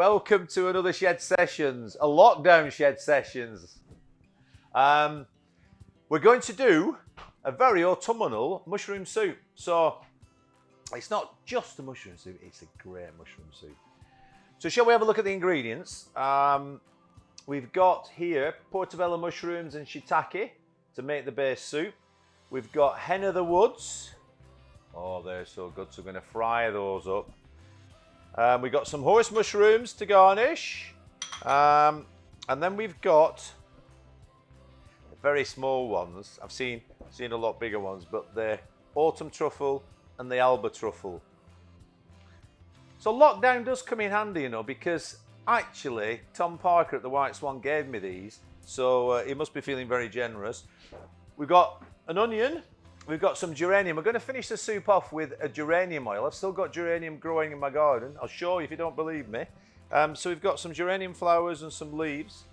welcome to another Shed Sessions, a lockdown Shed Sessions. We're going to do a very autumnal mushroom soup. So it's not just a mushroom soup, it's a great mushroom soup. So shall we have a look at the ingredients? We've got here Portobello mushrooms and shiitake to make the base soup. We've got hen of the woods. Oh, they're so good, so we're going to fry those up. We've got some horse mushrooms to garnish. And then we've got very small ones. I've seen a lot bigger ones, but the autumn truffle and the alba truffle. So lockdown does come in handy, you know, because actually Tom Parker at the White Swan gave me these, so he must be feeling very generous. We've got an onion. We've got some geranium. We're going to finish the soup off with a geranium oil. I've still got geranium growing in my garden. I'll show you if you don't believe me. So we've got some geranium flowers and some leaves.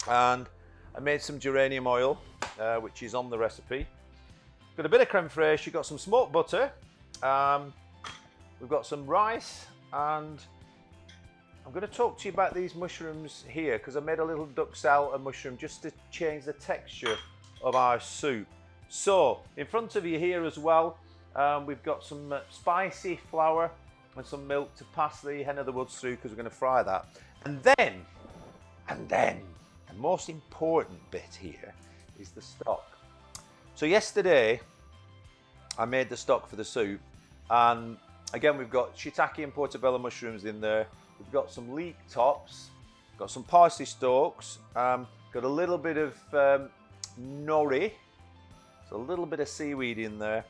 And I made some geranium oil, which is on the recipe. Got a bit of creme fraiche. You've got some smoked butter. We've got some rice. And I'm going to talk to you about these mushrooms here because I made a little duck salad mushroom just to change the texture of our soup. So, in front of you here as well, we've got some spicy flour and some milk to pass the hen of the woods through because we're going to fry that. And then, the most important bit here is the stock. So yesterday, I made the stock for the soup, and again, we've got shiitake and portobello mushrooms in there. We've got some leek tops, got some parsley stalks, got a little bit of nori, a little bit of seaweed in there,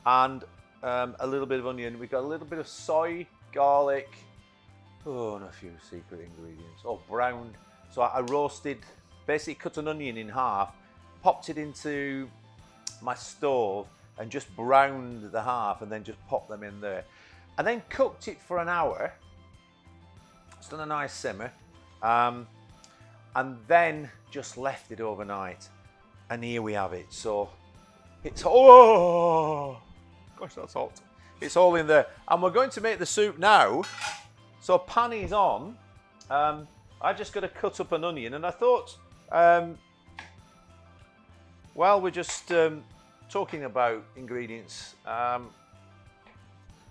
and a little bit of onion. We've got a little bit of soy, garlic, and a few secret ingredients. Oh, browned. So I roasted, basically cut an onion in half, popped it into my stove, and just browned the half, and then just popped them in there. And then cooked it for an hour. It's done a nice simmer. And then just left it overnight. And here we have it. So it's, oh, gosh, that's hot. It's all in there. And we're going to make the soup now. So pan is on. I just got to cut up an onion. And I thought, while we're just talking about ingredients,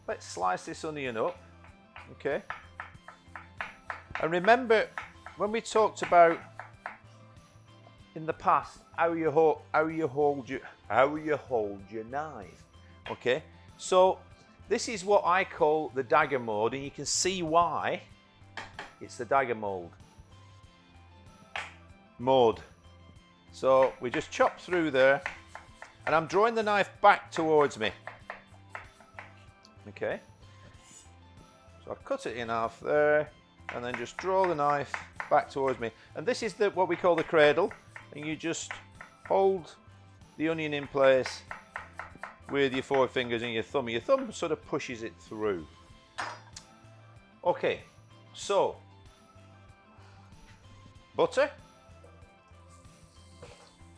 let's slice this onion up. Okay. And remember, when we talked about in the past how you hold your knife, okay? So this is what I call the dagger mode, and you can see why it's the dagger mode. So we just chop through there, and I'm drawing the knife back towards me. Okay. So I cut it in half there, and then just draw the knife back towards me. And this is what we call the cradle. And you just hold the onion in place with your forefingers and your thumb. Your thumb sort of pushes it through. Okay, so butter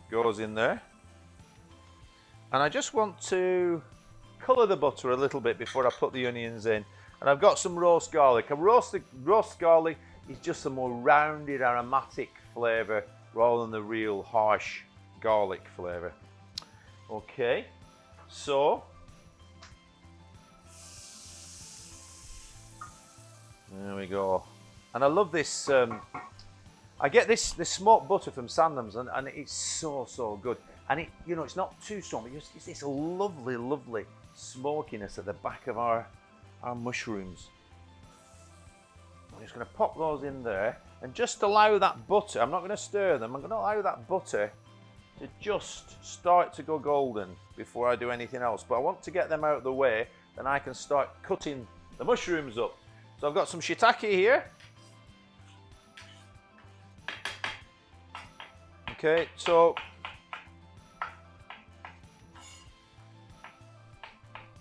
goes in there. And I just want to colour the butter a little bit before I put the onions in. And I've got some roast garlic. A roast garlic is just a more rounded, aromatic flavour rather than the real harsh garlic flavour. Okay, so there we go. And I love this. I get this smoked butter from Sandham's, and it's so good. And it, you know, it's not too strong. It's this lovely smokiness at the back of our mushrooms. I'm just going to pop those in there and just allow that butter, I'm not going to stir them, I'm going to allow that butter to just start to go golden before I do anything else. But I want to get them out of the way, then I can start cutting the mushrooms up. So I've got some shiitake here. Okay, so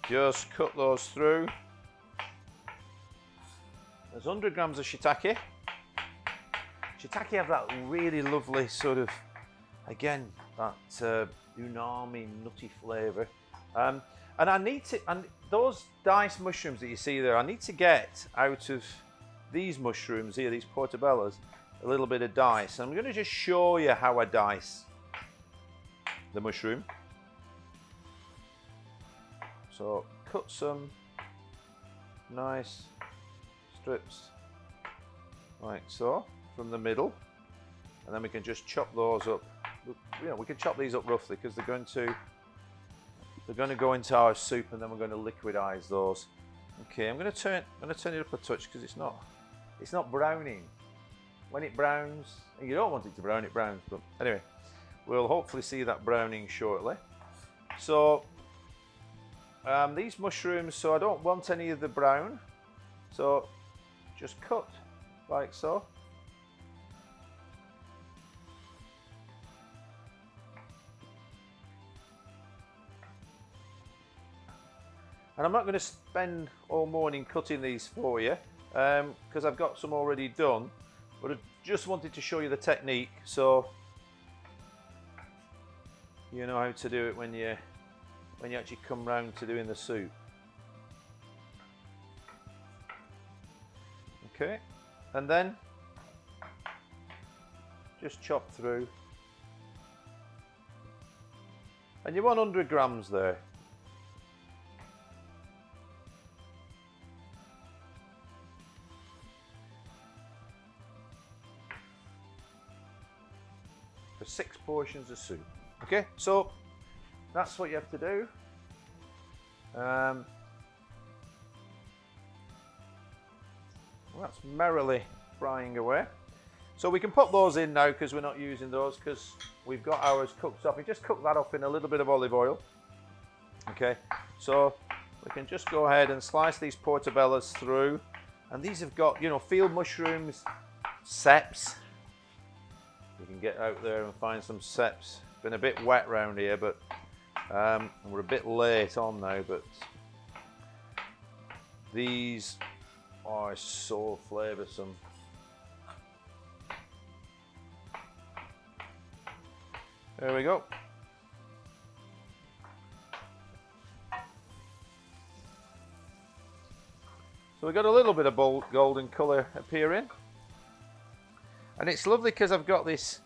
just cut those through. There's 100 grams of shiitake. Shiitake have that really lovely sort of, again, that umami, nutty flavour. And I need to, and those diced mushrooms that you see there, I need to get out of these mushrooms here, these portobellos, a little bit of dice. I'm going to just show you how I dice the mushroom. So cut some nice strips like so from the middle, and then we can just chop those up. You know, we can chop these up roughly because they're going to go into our soup, and then we're going to liquidize those. Okay, I'm going to turn it up a touch because it's not browning. When it browns, and you don't want it to brown, it browns. But anyway, we'll hopefully see that browning shortly. So these mushrooms, so I don't want any of the brown, so just cut like so. And I'm not going to spend all morning cutting these for you because I've got some already done, but I just wanted to show you the technique so you know how to do it when you actually come round to doing the soup. Okay, and then just chop through, and you want 100 grams there. For 6 portions of soup. Okay, so that's what you have to do. Well, that's merrily frying away. So we can put those in now because we're not using those because we've got ours cooked up. We just cook that up in a little bit of olive oil. Okay, so we can just go ahead and slice these portobellos through. And these have got, you know, field mushrooms, ceps. You can get out there and find some ceps. Been a bit wet round here, but we're a bit late on now, but these are so flavoursome. There we go. So we've got a little bit of bold golden colour appearing. And it's lovely because I've got this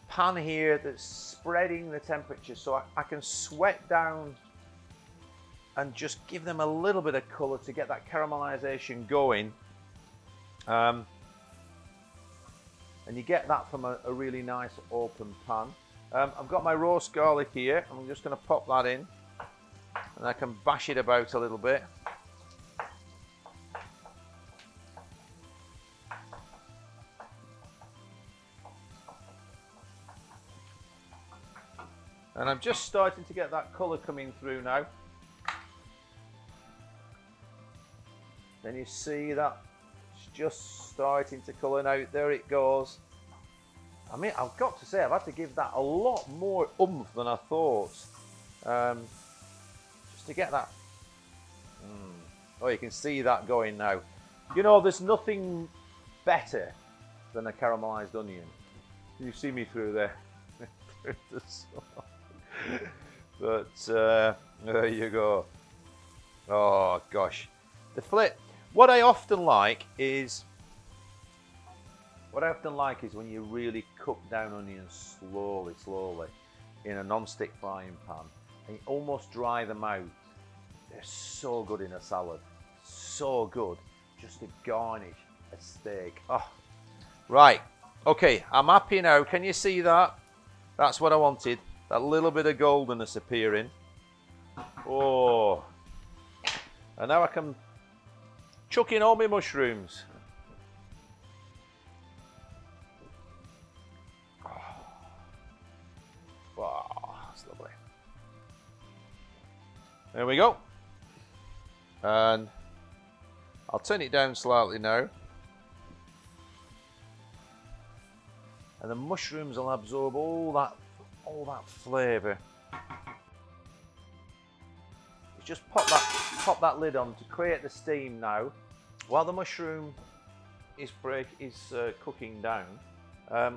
pan here that's spreading the temperature, so I can sweat down and just give them a little bit of colour to get that caramelisation going. And you get that from a really nice open pan. I've got my roast garlic here. I'm just going to pop that in, and I can bash it about a little bit. And I'm just starting to get that colour coming through now. Then you see that it's just starting to colour now. There it goes. I mean, I've got to say, I've had to give that a lot more oomph than I thought. Just to get that. Oh, you can see that going now. You know, there's nothing better than a caramelised onion. You see me through there. But there you go. Oh gosh, the flip. What I often like is when you really cook down onions slowly in a non-stick frying pan, and you almost dry them out. They're so good in a salad, so good just to garnish a steak. Oh, right. Okay, I'm happy now. Can you see that? That's what I wanted. That little bit of goldenness appearing. Oh. And now I can chuck in all my mushrooms. Oh. Wow, that's lovely. There we go. And I'll turn it down slightly now. And the mushrooms will absorb all that flavour. Just pop that lid on to create the steam now. While the mushroom is cooking down,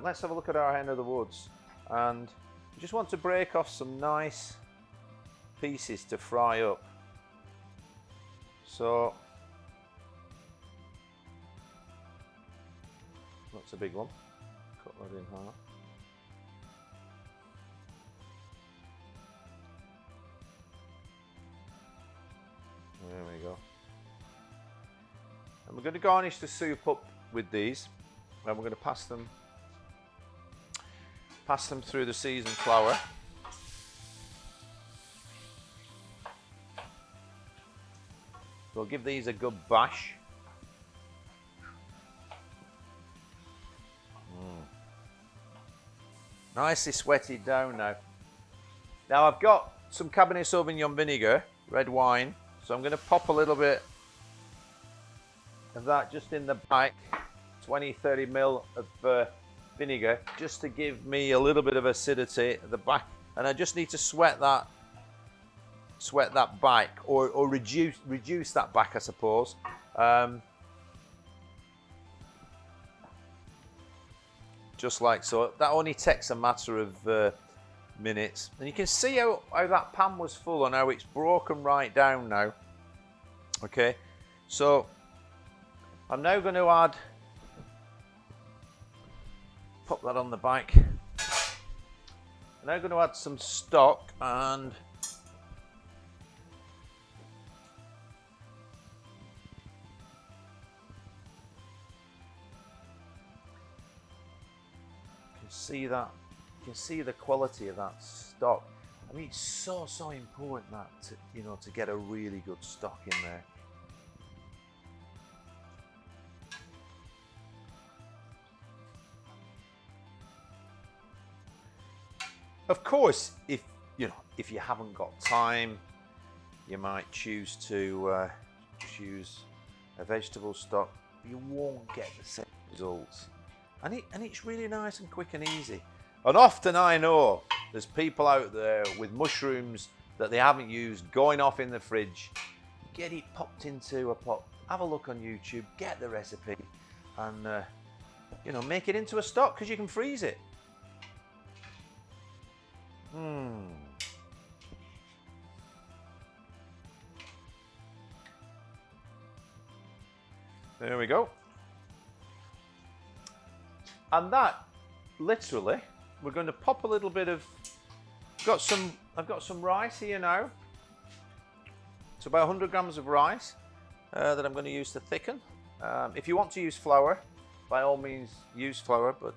let's have a look at our hen of the woods. And we just want to break off some nice pieces to fry up. So That's a big one. Cut that in half. There we go. And we're going to garnish the soup up with these, and we're going to pass them through the seasoned flour. We'll give these a good bash. Nicely sweated down now. Now I've got some Cabernet Sauvignon vinegar, red wine, so I'm going to pop a little bit of that just in the back, 20-30 ml of vinegar, just to give me a little bit of acidity at the back, and I just need to sweat that back, or reduce that back, I suppose. Just like so. That only takes a matter of minutes, and you can see how that pan was full and how it's broken right down now. Okay, so I'm now going to pop that on the back. I'm now going to add some stock, and see that, you can see the quality of that stock. I mean, it's so important that to get a really good stock in there. Of course, if you haven't got time, you might choose to choose a vegetable stock. You won't get the same results. And it's really nice and quick and easy. And often I know there's people out there with mushrooms that they haven't used going off in the fridge. Get it popped into a pot. Have a look on YouTube. Get the recipe, and make it into a stock, because you can freeze it. There we go. And that, literally, we're going to pop a little bit of. I've got some rice here now. It's about 100 grams of rice that I'm going to use to thicken. If you want to use flour, by all means use flour, but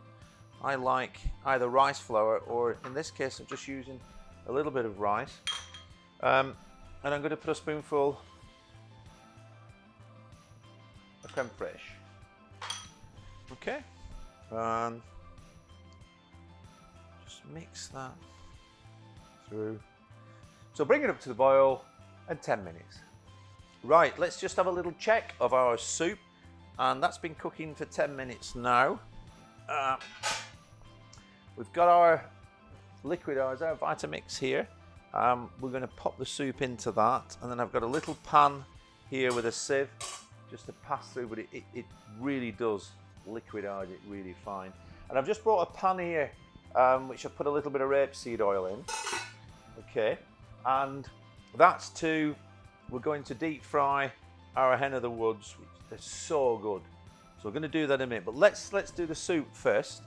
I like either rice flour, or in this case I'm just using a little bit of rice. And I'm going to put a spoonful of creme fraiche. Okay. And just mix that through. So bring it up to the boil, and 10 minutes. Right, let's just have a little check of our soup, and that's been cooking for 10 minutes now. We've got our liquid, our Vitamix here. We're going to pop the soup into that, and then I've got a little pan here with a sieve just to pass through, but it really does liquidize it really fine. And I've just brought a pan here which I've put a little bit of rapeseed oil in. Okay, and we're going to deep fry our hen of the woods, which they're so good. So we're going to do that in a minute, but let's do the soup first.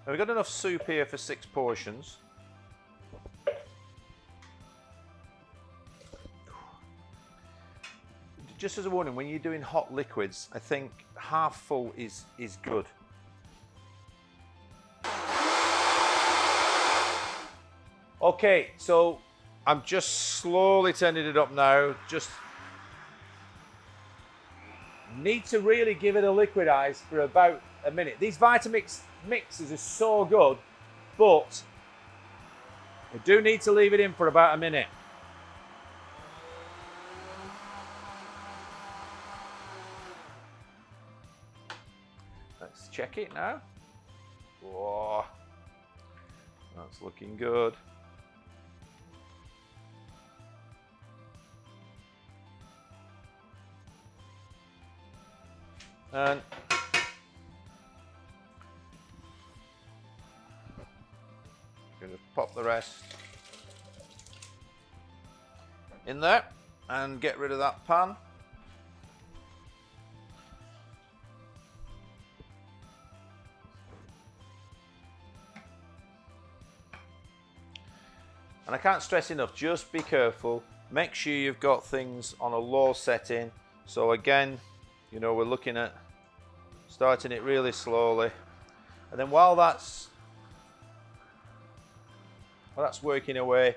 We've got enough soup here for 6 portions. Just as a warning, when you're doing hot liquids, I think half full is good. Okay, so I'm just slowly turning it up now. Just need to really give it a liquidize for about a minute. These Vitamix mixes are so good, but I do need to leave it in for about a minute. Let's check it now. Whoa, that's looking good. And I'm going to pop the rest in there and get rid of that pan. And I can't stress enough, just be careful. Make sure you've got things on a low setting. So again, you know, we're looking at starting it really slowly. And then while that's working away,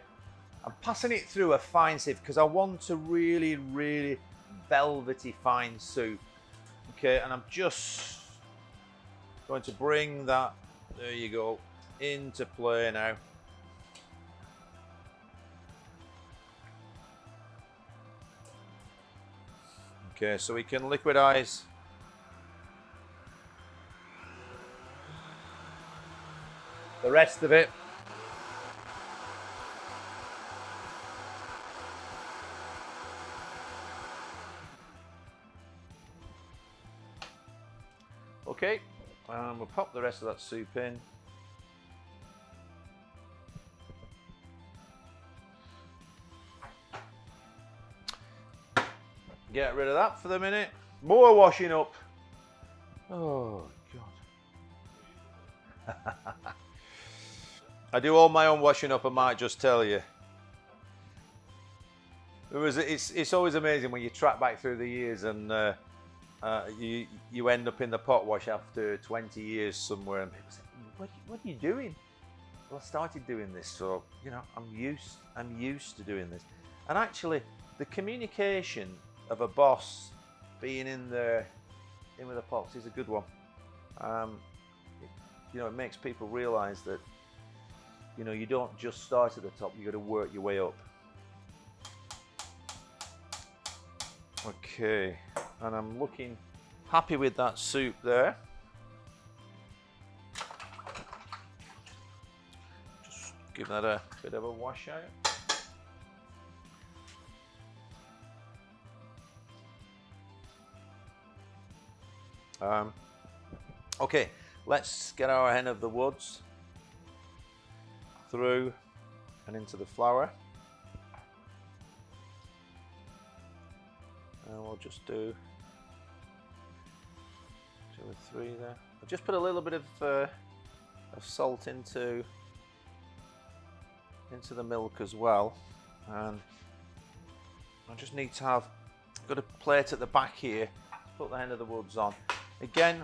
I'm passing it through a fine sieve because I want a really, really velvety fine soup. Okay, and I'm just going to bring that, there you go, into play now. Okay, so we can liquidize the rest of it. Okay, and we'll pop the rest of that soup in. Get rid of that for the minute. More washing up. Oh, God. I do all my own washing up, I might just tell you. It's always amazing when you track back through the years and you end up in the pot wash after 20 years somewhere and people say, what are you doing? Well, I started doing this, so, you know, I'm used to doing this. And actually, the communication of a boss being in with the pots is a good one. You know, it makes people realize that, you know, you don't just start at the top, you got to work your way up. Okay, and I'm looking happy with that soup there. Just give that a bit of a wash out. Okay, let's get our hen of the woods through and into the flour. And we'll just do 2 or 3 there. I'll just put a little bit of salt into the milk as well. And I just need to have, got a plate at the back here, put the hen of the woods on. Again,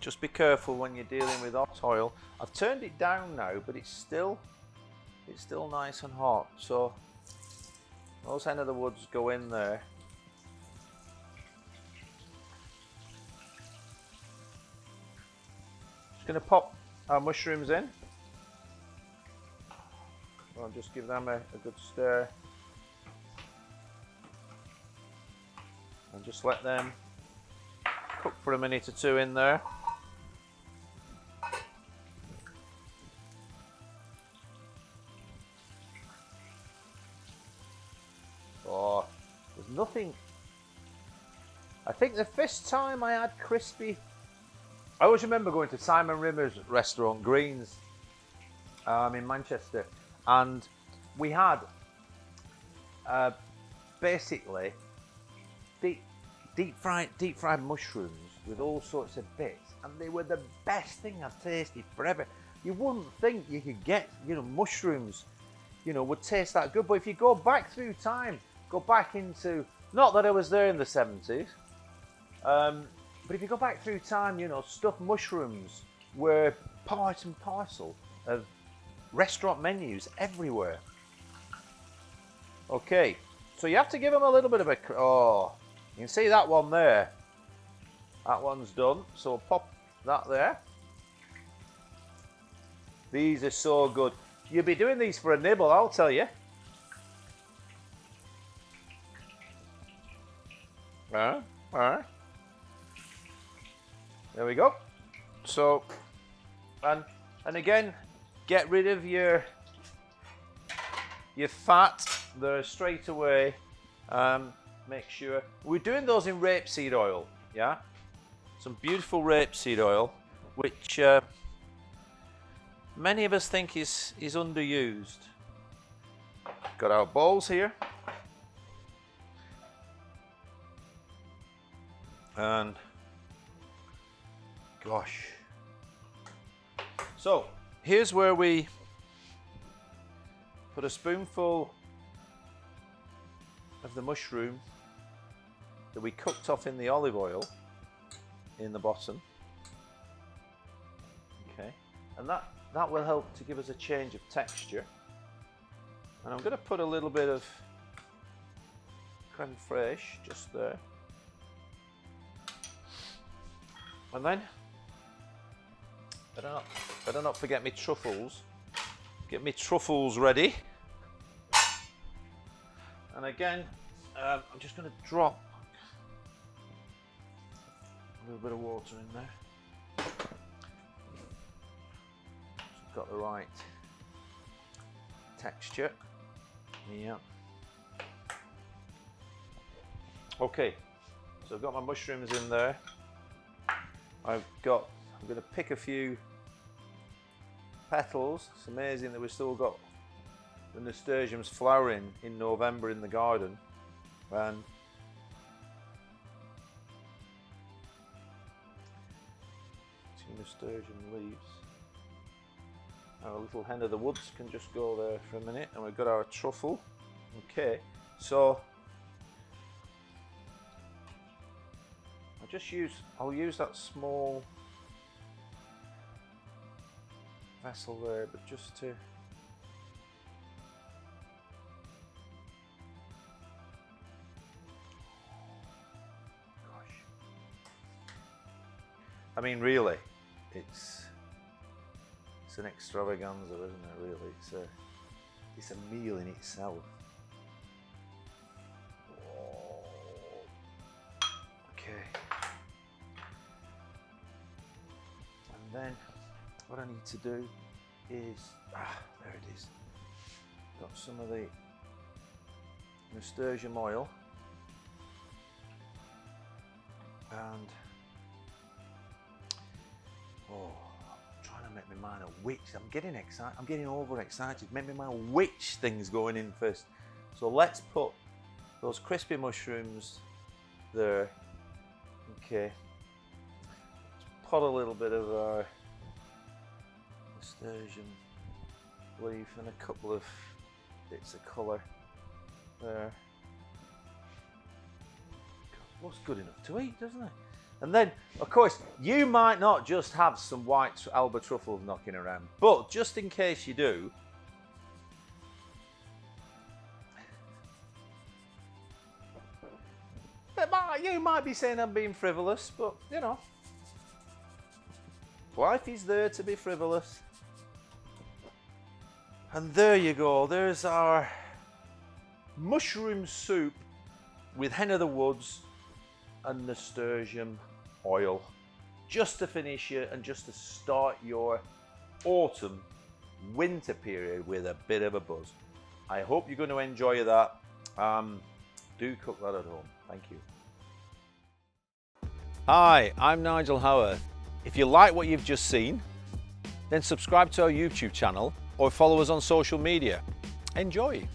just be careful when you're dealing with hot oil. I've turned it down now, but it's still nice and hot. So those hen of the woods go in there. Just going to pop our mushrooms in. I'll just give them a good stir. And just let them cook for a minute or 2 in there. Oh, there's nothing. I think the first time I had crispy, I always remember going to Simon Rimmer's restaurant, Greens, in Manchester, and we had basically deep fried mushrooms with all sorts of bits, and they were the best thing I've tasted forever. You wouldn't think you could get, you know, mushrooms, you know, would taste that good, but if you go back through time, go back into, not that I was there in the 70s, but if you go back through time, you know, stuffed mushrooms were part and parcel of restaurant menus everywhere. Okay, so you have to give them a little bit of a, oh, you can see that one there. That one's done, so pop that there. These are so good. You'll be doing these for a nibble, I'll tell you. All right. There we go. So, and again, get rid of your fat there straight away. Make sure we're doing those in rapeseed oil, yeah. Some beautiful rapeseed oil, which many of us think is underused. Got our bowls here. And gosh. So here's where we put a spoonful of the mushroom that we cooked off in the olive oil in the bottom. Okay, and that will help to give us a change of texture. And I'm going to put a little bit of creme fraiche just there. And then, better not forget me truffles. Get me truffles ready. And again, I'm just going to drop a little bit of water in there. So it's got the right texture. Yeah. Okay, so I've got my mushrooms in there. I'm going to pick a few petals. It's amazing that we've still got the nasturtiums flowering in November in the garden. And two nasturtium leaves. Our little hen of the woods can just go there for a minute, and we've got our truffle. Okay, so I'll use that small vessel there, but just to I mean, really, it's an extravaganza, isn't it? Really, it's a meal in itself. Okay. And then what I need to do is, there it is. Got some of the nasturtium oil, and trying to make my mind a witch. I'm getting excited. I'm getting overexcited. Make my mind a witch things going in first. So let's put those crispy mushrooms there. Okay. Let's put a little bit of our nasturtium leaf and a couple of bits of colour there. God, looks good enough to eat, doesn't it? And then, of course, you might not just have some white Alba truffles knocking around, but just in case you do, you might be saying I'm being frivolous, but you know, life is there to be frivolous. And there you go, there's our mushroom soup with hen of the woods and nasturtium oil, just to finish you and just to start your autumn winter period with a bit of a buzz. I hope you're going to enjoy that. Do cook that at home. Thank you. Hi, I'm Nigel Howard. If you like what you've just seen, then subscribe to our YouTube channel or follow us on social media. Enjoy.